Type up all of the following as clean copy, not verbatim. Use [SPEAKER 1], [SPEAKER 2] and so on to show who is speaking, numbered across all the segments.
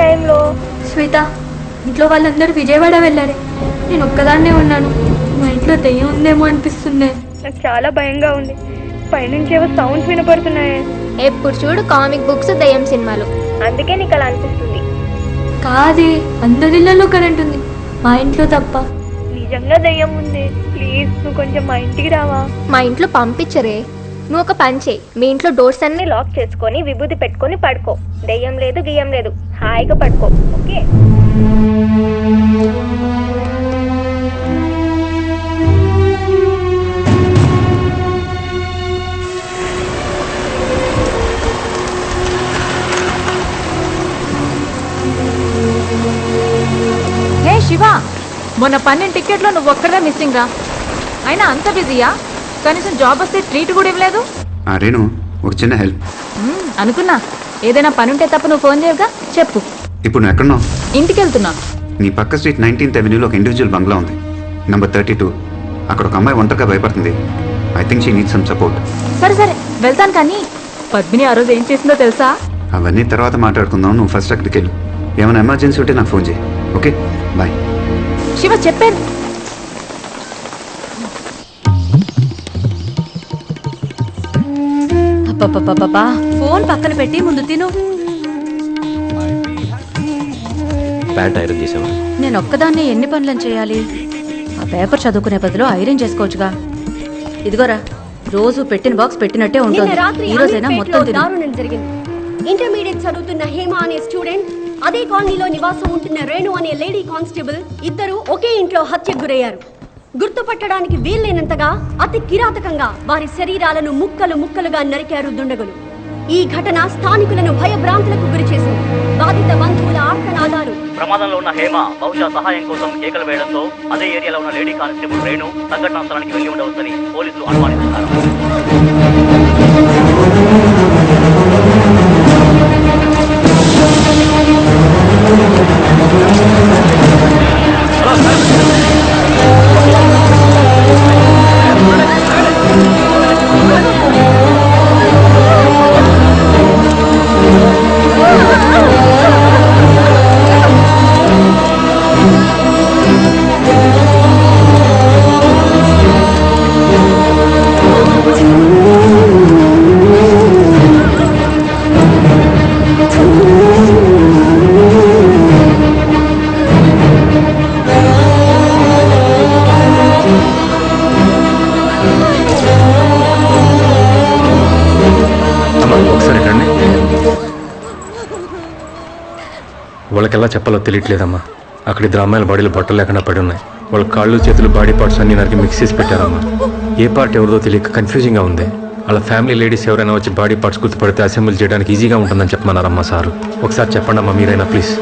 [SPEAKER 1] టైంలో?
[SPEAKER 2] శ్వేత, ఇంట్లో వాళ్ళందరూ విజయవాడ వెళ్ళారే, నేను ఒక్కదాన్నే ఉన్నాను. మా ఇంట్లో దెయ్యం ఉందేమో అనిపిస్తుంది.
[SPEAKER 1] నాకు చాలా భయంగా ఉంది. పైనుంచి ఏవో సౌండ్స్ వినపడుతున్నాయి.
[SPEAKER 3] ఎప్పుడు చూడు కామిక్ బుక్స్, దెయ్యం సినిమాలు,
[SPEAKER 1] అందుకే నీకు అలా అనిపిస్తుంది.
[SPEAKER 2] కాదే, అందరిళ్ళలో కరెంట్ ఉంది, మా ఇంట్లో తప్ప.
[SPEAKER 1] నిజంగా దెయ్యం ఉంది. ప్లీజ్ నువ్వు కొంచెం మా ఇంటికి రావా?
[SPEAKER 3] మా ఇంట్లో పంపించరే. నువ్వు ఒక పని చేయి, మీ ఇంట్లో డోర్స్ అన్ని
[SPEAKER 1] లాక్ చేసుకొని విభూతి పెట్టుకొని పడుకో. దెయ్యం లేదు గియ్యం లేదు, హాయిగా పడుకో. ఓకే?
[SPEAKER 4] హే శివ, మొన్న 12 టికెట్లో నువ్వు ఒక్కడే మిస్సింగ్ రా. అయినా అంత బిజీయా? కనీసం జాబ్ వస్తే ట్రీట్ కూడా ఇవ్వలేదు.
[SPEAKER 5] రేణు, ఒక చిన్న హెల్ప్.
[SPEAKER 4] అనుకున్నా, ఏదైనా పని ఉంటే తప్ప నువ్వు ఫోన్ చేయగా. చెప్పు.
[SPEAKER 5] ఇప్పుడు నువ్వు ఎక్కడున్నావు?
[SPEAKER 4] ఇంటికి వెళ్తున్నా.
[SPEAKER 5] నీ పక్క స్ట్రీట్ 19th Avenueలో ఒక ఇండివిజువల్ బంగ్లా ఉంది, నంబర్ 32. అక్కడ ఒక అమ్మాయి ఒంటరిగా భయపడుతుంది. I think she need some support.
[SPEAKER 4] సరే సరే వెళ్తాను, కానీ పద్మిని ఆ రోజు ఏం చేసిందో తెలుసా?
[SPEAKER 5] అవన్నీ తర్వాత మాట్లాడుకుందాం. నువ్వు ఫస్ట్ అక్కడికి వెళ్ళు. ఏమైనా ఎమర్జెన్సీ ఉంటే నాకు ఫోన్ చేయి. Okay, bye.
[SPEAKER 4] శివ చెప్పాను. అబ్బబ్బబ్బబ్బా, ఫోన్ పక్కన పెట్టి ముందు తిను.
[SPEAKER 6] ప్యాంట్ ఐరన్ చేసావా?
[SPEAKER 4] నేను ఒక్కదాన్ని ఎన్ని పనులను చేయాలి? ఆ పేపర్ చదువుకునే బదులు ఐరన్ చేసుకోవచ్చుగా. ఇదిగోరా, రోజు పెట్టిన బాక్స్ పెట్టినట్టే ఉంటుంది. ఈ రోజైనా మొత్తం తిను.
[SPEAKER 7] ఇంటర్మీడియట్ చదువుతున్న హేమ అనే స్టూడెంట్, అదే కాలనీలో నివాసం ఉంటున్న రేణు అనే లేడీ కానిస్టేబుల్ ఇద్దరు ఒకే ఇంట్లో హత్యకు గురయ్యారు. గుర్తుపట్టడానికి వీల్లేనంతగా అతి కిరాతకంగా వారి శరీరాలను ముక్కలు ముక్కలుగా నరికారు దుండగులు. ఈ ఘటన స్థానికులను భయభ్రాంతులకు గురిచేసింది. బాధిత బంధువుల ఆర్తనాదాలు.
[SPEAKER 8] ప్రమాదంలో ఉన్న హేమ బహుశా సహాయం కోసం కేకలు వేయడంతో అదే ఏరియాలో ఉన్న లేడీ కానిస్టేబుల్ రేణు సంఘటనా స్థలానికి వెళ్లి ఉండవచ్చని పోలీసులు అనుమానిస్తున్నారు.
[SPEAKER 6] వాళ్ళకి ఎలా చెప్పాలో తెలియట్లేదమ్మా. అక్కడ ఇద్దరు అమ్మాయిల బాడీలు బట్టలు లేకుండా పడి ఉన్నాయి. వాళ్ళ కాళ్ళు చేతులు బాడీ పార్ట్స్ అన్ని నరికి మిక్స్ చేసి పెట్టారమ్మా. ఏ పార్ట్ ఎవరిదో తెలియక కన్ఫ్యూజింగ్గా ఉంది. వాళ్ళ ఫ్యామిలీ లేడీస్ ఎవరైనా వచ్చి బాడీ పార్ట్స్ గుర్తుపడితే అసెంబ్లీ చేయడానికి ఈజీగా ఉంటుందని చెప్పమన్నారమ్మా సారు. ఒకసారి చెప్పండి అమ్మా మీరైనా ప్లీజ్.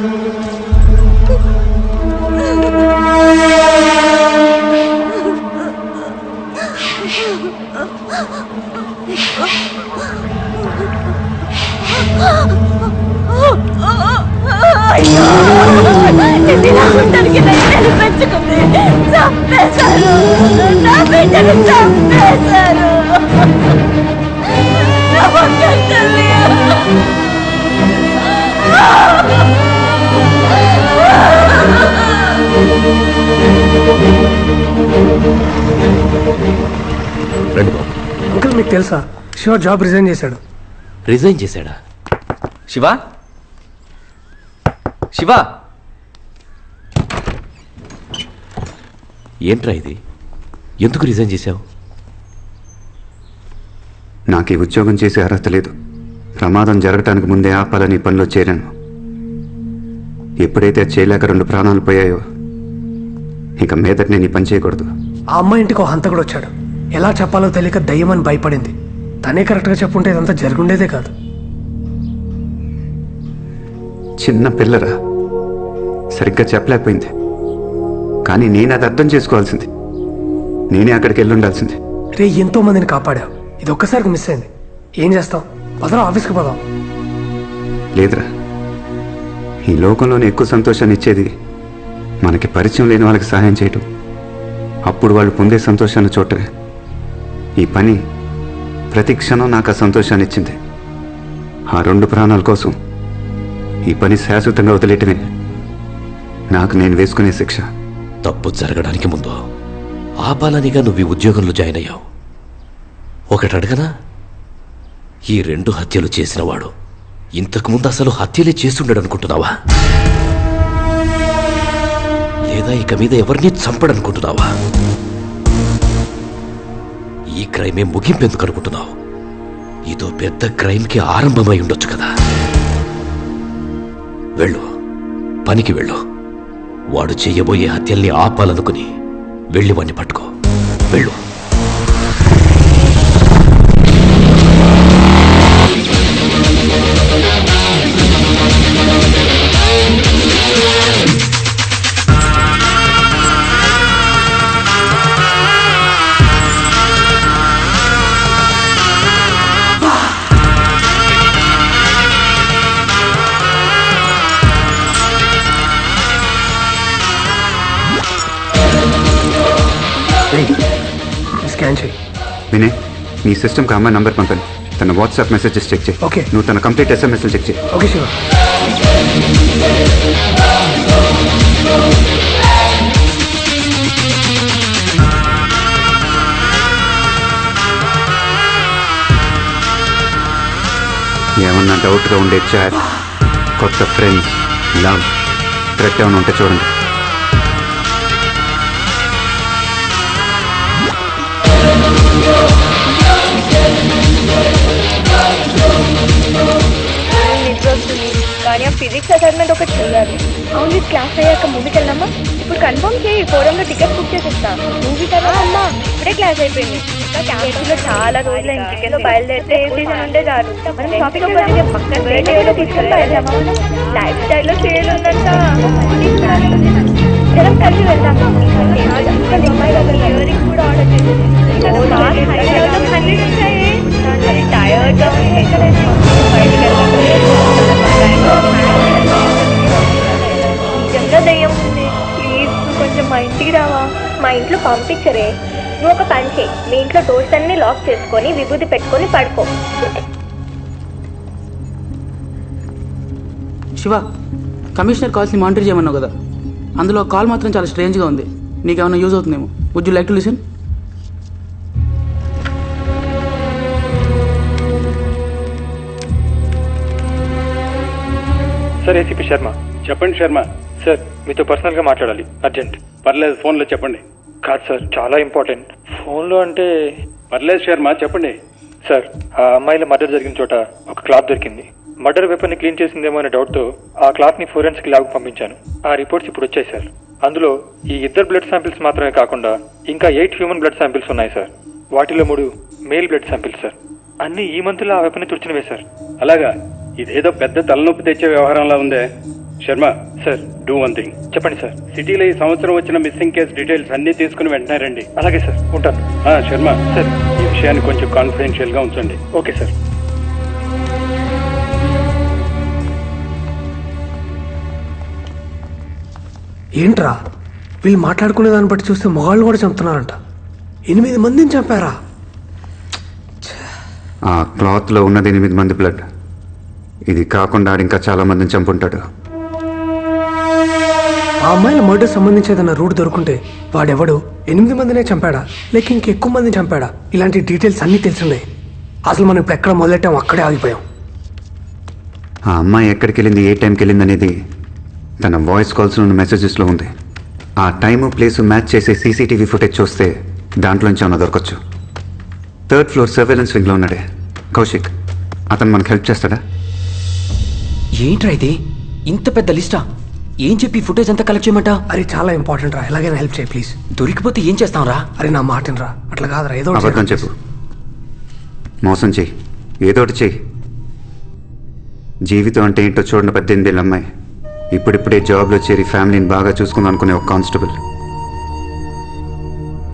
[SPEAKER 9] అంకుల్, మీకు తెలుసా శివ జాబ్ రిజైన్ చేశాడు.
[SPEAKER 6] రిజైన్ చేశాడా? శివ, శివ, ఏంట్రా ఇది? ఎందుకు రిజైన్ చేశావు?
[SPEAKER 5] నాకు ఈ ఉద్యోగం చేసే అర్హత లేదు. ప్రమాదం జరగటానికి ముందే ఆపాలని పనిలో చేరాను. ఎప్పుడైతే చేయలేక 2 ప్రాణాలు పోయాయో ఇక మీదట నేను ఈ పని చేయకూడదు.
[SPEAKER 9] ఆ అమ్మాయి ఇంటికి ఒక హంతకుడు వచ్చాడు. ఎలా చెప్పాలో తెలియక దయ్యమని భయపడింది. తనే కరెక్ట్గా చెప్పుంటే ఇదంతా జరుగుండేదే కాదు.
[SPEAKER 5] చిన్న పిల్లరా, సరిగ్గా చెప్పలేకపోయింది. కానీ నేను అది అర్థం చేసుకోవాల్సింది. నేనే అక్కడికి వెళ్ళి ఉండాల్సింది.
[SPEAKER 9] రే, ఎంతో మందిని కాపాడావు. ఇది ఒక్కసారికి మిస్ అయింది. ఏం చేస్తాం? పదరా, ఆఫీస్కి పోదాం.
[SPEAKER 5] లేదురా, ఈ లోకంలోనే ఎక్కువ సంతోషాన్ని ఇచ్చేది మనకి పరిచయం లేని వాళ్ళకి సహాయం చేయటం. అప్పుడు వాళ్ళు పొందే సంతోషాన్ని చూడటమే. ఈ పని ప్రతి క్షణం నాకు ఆ సంతోషాన్ని ఇచ్చింది. ఆ 2 ప్రాణాల కోసం ఈ పని శాశ్వతంగా వదిలేయటమే నాకు నేను వేసుకునే శిక్ష.
[SPEAKER 10] తప్పు జరగడానికి ముందు ఆపాలనిగా నువ్వు ఈ ఉద్యోగంలో జాయిన్ అయ్యావు. ఒకటి అడగనా, ఈ 2 హత్యలు చేసినవాడు ఇంతకుముందు అసలు హత్యలే చేస్తుండడు అనుకుంటున్నావా, లేదా ఇక మీద ఎవరిని చంపడనుకుంటున్నావా? ఈ క్రైమే ముగింపెందుకు అనుకుంటున్నావు? ఇదో పెద్ద క్రైమ్కి ఆరంభమై ఉండొచ్చు కదా. వెళ్ళు, పనికి వెళ్ళు. వాడు చెయ్యబోయే హత్యల్ని ఆపాలనుకుని వెళ్ళి వాణ్ణి పట్టుకో. వెళ్ళు.
[SPEAKER 9] స్కాన్ చేయి.
[SPEAKER 5] వినయ్, నీ సిస్టమ్కి అమ్మాయి నంబర్ పంపాను. తన వాట్సాప్ మెసేజెస్ చెక్ చేయి.
[SPEAKER 9] ఓకే.
[SPEAKER 5] నువ్వు తన కంప్లీట్ SMS చెక్ చేయి.
[SPEAKER 9] ఓకే శివ.
[SPEAKER 5] ఏమన్నా డౌట్గా ఉండే చాట్, కొత్త ఫ్రెండ్స్, లవ్, థ్రెట్ ఏమైనా ఉంటే చూడండి.
[SPEAKER 1] కానీ ఆ ఫిజిక్స్ అసైన్మెంట్ ఒకటి చేయాలి. అవును, క్లాస్ అయ్యాక మూవీకి వెళ్దామా? ఇప్పుడు కన్ఫర్మ్ చేయి, ఫోరంలో టికెట్ బుక్ చేసేస్తా. మూవీ కదా అమ్మా, ఇప్పుడే క్లాస్ అయిపోయింది. క్యాన్టీన్లో చాలా రోజులు ఇంటికెళ్ళి బయలుదేరితే ఏ సీజన్ ఉంటే చాలు. మనం షాపింగ్ పక్కన వేరే తీసుకొని బయలుదేరామా? లైఫ్ స్టైల్లో సేల్ ఉందంట. జనం కలిసి వెళ్దాం. ఇయరింగ్ కూడా ఆర్డర్ చేసేది. టైర్డ్గా నిజంగా దయ్యం ఉంది. ప్లీజ్ నువ్వు కొంచెం మా ఇంటికి రావా? మా ఇంట్లో పంపించరే. నువ్వు ఒక పని చేయి, మీ ఇంట్లో డోర్స్ అన్ని లాక్ చేసుకొని విభూతి పెట్టుకొని పడుకో.
[SPEAKER 11] శివ, కమిషనర్ కాల్స్ని మానిటర్ చేయమన్నావు కదా, అందులో కాల్ మాత్రం చాలా స్ట్రేంజ్గా ఉంది. నీకేమైనా యూజ్ అవుతుందేమో. Would you like to listen?
[SPEAKER 6] Sir, ACP Sharma.
[SPEAKER 12] చెప్పండి శర్మ.
[SPEAKER 6] సార్, మీతో పర్సనల్గా మాట్లాడాలి, అర్జెంట్.
[SPEAKER 12] పర్లేదు, ఫోన్లో చెప్పండి.
[SPEAKER 6] కాదు సార్, చాలా ఇంపార్టెంట్. ఫోన్లో అంటే?
[SPEAKER 12] పర్లేదు శర్మ, చెప్పండి.
[SPEAKER 6] సార్, ఆ అమ్మాయిల మర్డర్ జరిగిన చోట ఒక క్లాత్ దొరికింది. మర్డర్ వెపన్ని క్లీన్ చేసిందేమో అనే డౌట్తో ఆ క్లాత్ని ఫోరెన్సిక్ ల్యాబ్కి పంపించాను. ఆ రిపోర్ట్స్ ఇప్పుడు వచ్చాయి సార్. అందులో ఈ 2 బ్లడ్ శాంపిల్స్ మాత్రమే కాకుండా ఇంకా 8 హ్యూమన్ బ్లడ్ శాంపిల్స్ ఉన్నాయి సార్. వాటిలో 3 మేల్ బ్లడ్ శాంపిల్స్ సార్. అన్నీ ఈ మంత్లో ఆ వెపన్ని తుడిచినవే సార్.
[SPEAKER 12] అలాగా? ఇదేదో పెద్ద తలనొప్పి తెచ్చే వ్యవహారంలా ఉందే. Sharma
[SPEAKER 6] sir,
[SPEAKER 12] do one thing.
[SPEAKER 6] చెప్పండి సార్.
[SPEAKER 12] సిటీలో ఈ సంవత్సరం వచ్చిన మిస్సింగ్ కేసు డీటెయిల్స్ అన్నీ తీసుకుని వెంటనే రండి.
[SPEAKER 6] అలాగే సార్, ఉంటాను.
[SPEAKER 12] శర్మ
[SPEAKER 6] సార్,
[SPEAKER 12] ఈ విషయాన్ని కొంచెం కాన్ఫిడెన్షియల్గా ఉంచండి.
[SPEAKER 6] Okay sir.
[SPEAKER 9] ఏంట్రా వీళ్ళు మాట్లాడుకునే దాన్ని బట్టి చూస్తే మొగాళ్ళు కూడా చంపుతున్నారంట. 8 మందిని చంపారా?
[SPEAKER 5] ఆ క్లాత్లో ఉన్నది 8 మంది బ్లడ్. ఇది కాకుండా ఇంకా చాలా మందిని చంపుంటాడు.
[SPEAKER 9] ఆ అమ్మాయిల మర్డర్ సంబంధించేదన్న రూట్ దొరుకుంటే వాడెవడు 8 మందినే చంపాడా, లేక ఇంకెక్కువ మందిని చంపాడా? ఇలాంటి డీటెయిల్స్ అన్నీ తెలిసినాయి. అసలు మనం ఇప్పుడు ఎక్కడ మొదలెట్టాం అక్కడే ఆగిపోయాం.
[SPEAKER 5] ఆ అమ్మాయి ఎక్కడికి వెళ్ళింది, ఏ టైంకి వెళ్ళింది అనేది తన వాయిస్ కాల్స్లో ఉన్న మెసేజెస్లో ఉంది. ఆ టైము ప్లేసు మ్యాచ్ చేసే సీసీటీవీ ఫుటేజ్ చూస్తే దాంట్లోంచి ఏమైనా దొరకచ్చు. 3rd ఫ్లోర్ సర్వేలెన్స్ వింగ్లో ఉన్నాడే కౌశిక్. అతను మనకు హెల్ప్ చేస్తాడా?
[SPEAKER 10] ఏంట్రా ఇది, ఇంత పెద్ద లిస్టా? ఏం చెప్పి ఫుటేజ్ అంతా కలెక్ట్ చేయమంటా?
[SPEAKER 9] అరే చాలా ఇంపార్టెంట్ రా, ఎలాగైనా హెల్ప్ చేయి ప్లీజ్.
[SPEAKER 10] దొరికిపోతే ఏం చేస్తాం రా?
[SPEAKER 9] అరే నా మాటను రా, అట్లా కాదురా, ఏదో
[SPEAKER 5] అబద్ధం చెప్పు, మోసం చెయ్యి, ఏదోటి చెయ్యి. జీవితం అంటే ఏంటో చూడని 18 ఏళ్ళ అమ్మాయి ఇప్పుడిప్పుడే జాబ్లో చేరి ఫ్యామిలీని బాగా చూసుకుందాం అనుకునే ఒక కానిస్టేబుల్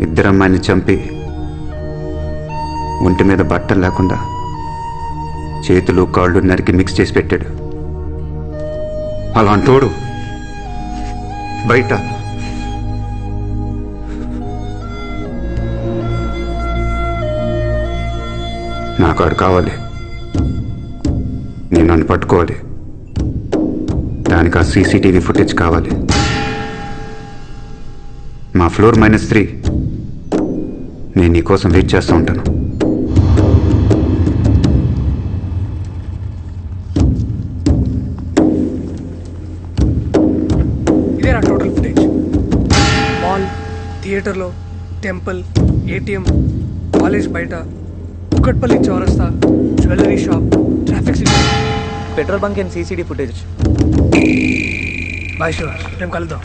[SPEAKER 5] 2 అమ్మాయిని చంపి ఒంటి మీద బట్టలు లేకుండా చేతులు కాళ్ళు నరికి మిక్స్ చేసి పెట్టాడు. అలాంటోడు బయట నాకు ఆడు కావాలి. నేను నన్ను పట్టుకోవాలి. దానికి ఆ సీసీటీవీ ఫుటేజ్ కావాలి. మా ఫ్లోర్ -3. నేను నీ కోసం వెయిట్ చేస్తూ ఉంటాను.
[SPEAKER 9] ఇదే నా టోటల్ ఫుటేజ్. మాల్, థియేటర్లో, టెంపుల్, ఏటీఎం, కాలేజ్ బయట, కుకట్పల్లి చౌరస్తా, jewellery shop, traffic signal,
[SPEAKER 13] petrol bunk and CCD footage.
[SPEAKER 9] Bye Shiva, రేపు కలుద్దాం.